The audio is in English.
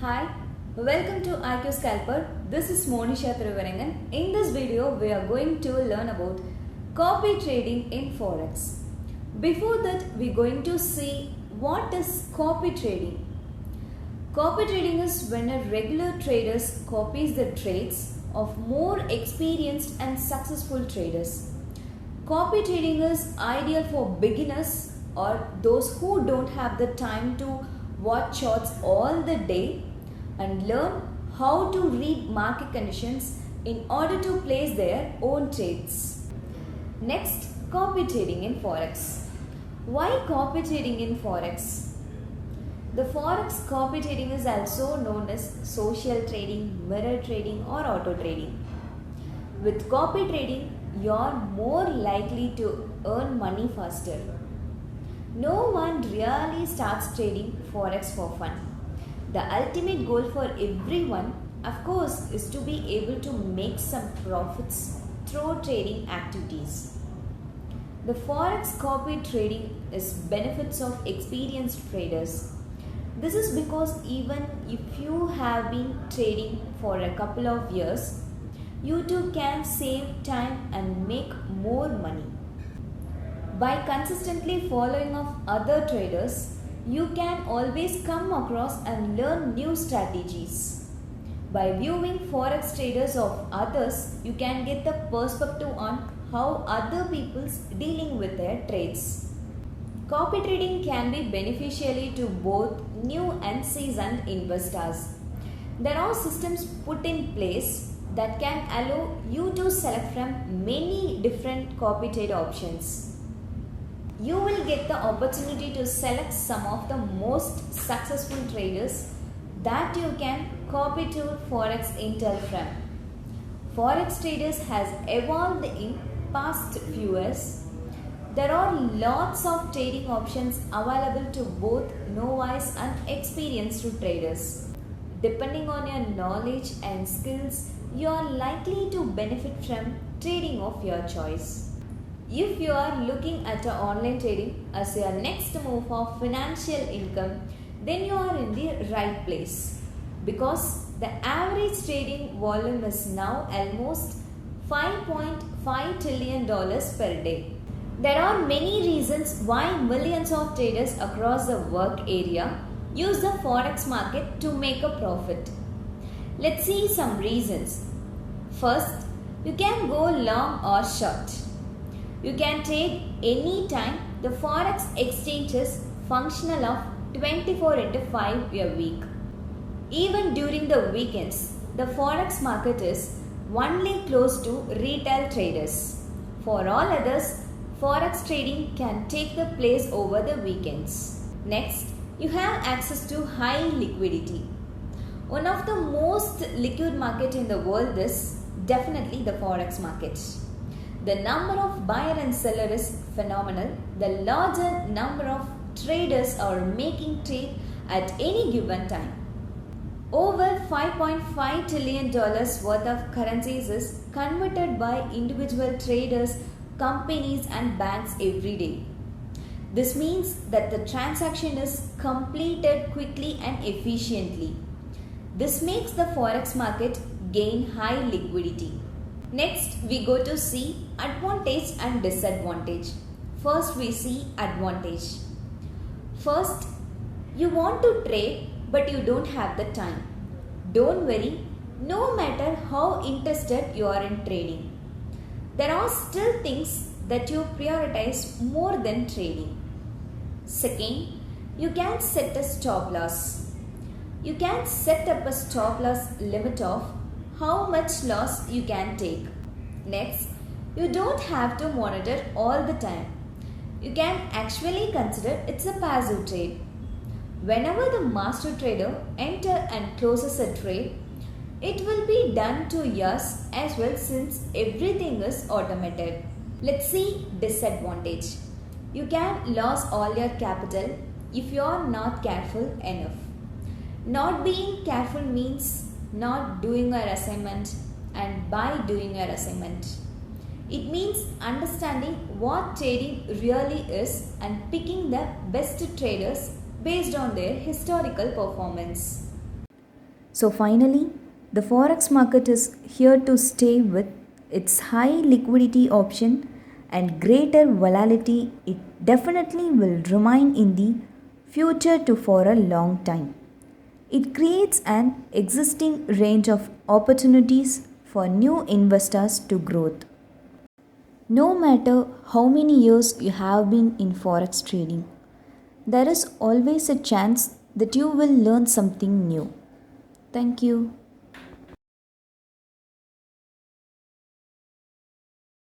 Hi, welcome to IQ Scalper. This is Monisha Thiruvarangan. In this video, we are going to learn about copy trading in Forex. Before that, we're going to see what is copy trading. Copy trading is when a regular trader copies the trades of more experienced and successful traders. Copy trading is ideal for beginners or those who don't have the time to watch charts all the day and learn how to read market conditions in order to place their own trades. Next, copy trading in Forex. Why copy trading in Forex? The Forex copy trading is also known as social trading, mirror trading or auto trading. With copy trading, you are more likely to earn money faster. No one really starts trading Forex for fun. The ultimate goal for everyone, of course, is to be able to make some profits through trading activities. The Forex copy trading is benefits of experienced traders. This is because even if you have been trading for a couple of years, you too can save time and make more money. By consistently following of other traders, you can always come across and learn new strategies. By viewing Forex traders of others, you can get the perspective on how other people's dealing with their trades. Copy trading can be beneficial to both new and seasoned investors. There are systems put in place that can allow you to select from many different copy trade options. You will get the opportunity to select some of the most successful traders that you can copy to Forex intel from. Forex traders has evolved in past few years. There are lots of trading options available to both novice and experienced traders. Depending on your knowledge and skills, you are likely to benefit from trading of your choice. If you are looking at online trading as your next move of financial income, then you are in the right place because the average trading volume is now almost $5.5 trillion per day. There are many reasons why millions of traders across the work area use the Forex market to make a profit. Let's see some reasons. First, you can go long or short. You can trade any time. The Forex exchange is functional of 24/5 a week. Even during the weekends, the Forex market is only closed to retail traders. For all others, Forex trading can take the place over the weekends. Next, you have access to high liquidity. One of the most liquid market in the world is definitely the Forex market. The number of buyer and seller is phenomenal. The larger number of traders are making trade at any given time. Over $5.5 trillion worth of currencies is converted by individual traders, companies and banks every day. This means that the transaction is completed quickly and efficiently. This makes the Forex market gain high liquidity. Next, we go to see advantage and disadvantage. First, we see advantage. First, you want to trade but you don't have the time. Don't worry, no matter how interested you are in trading. There are still things that you prioritize more than trading. Second, you can set a stop loss. You can set up a stop loss limit of how much loss you can take. Next, you don't have to monitor all the time. You can actually consider it's a passive trade. Whenever the master trader enters and closes a trade, it will be done to yours as well since everything is automated. Let's see disadvantage. You can lose all your capital if you are not careful enough. Not being careful means not doing your assignment, and by doing your assignment, it means understanding what trading really is and picking the best traders based on their historical performance. So finally, the forex market is here to stay with its high liquidity option and greater volatility. It definitely will remain in the future to for a long time. It creates an existing range of opportunities for new investors to growth. No matter how many years you have been in forex trading, there is always a chance that you will learn something new. Thank you.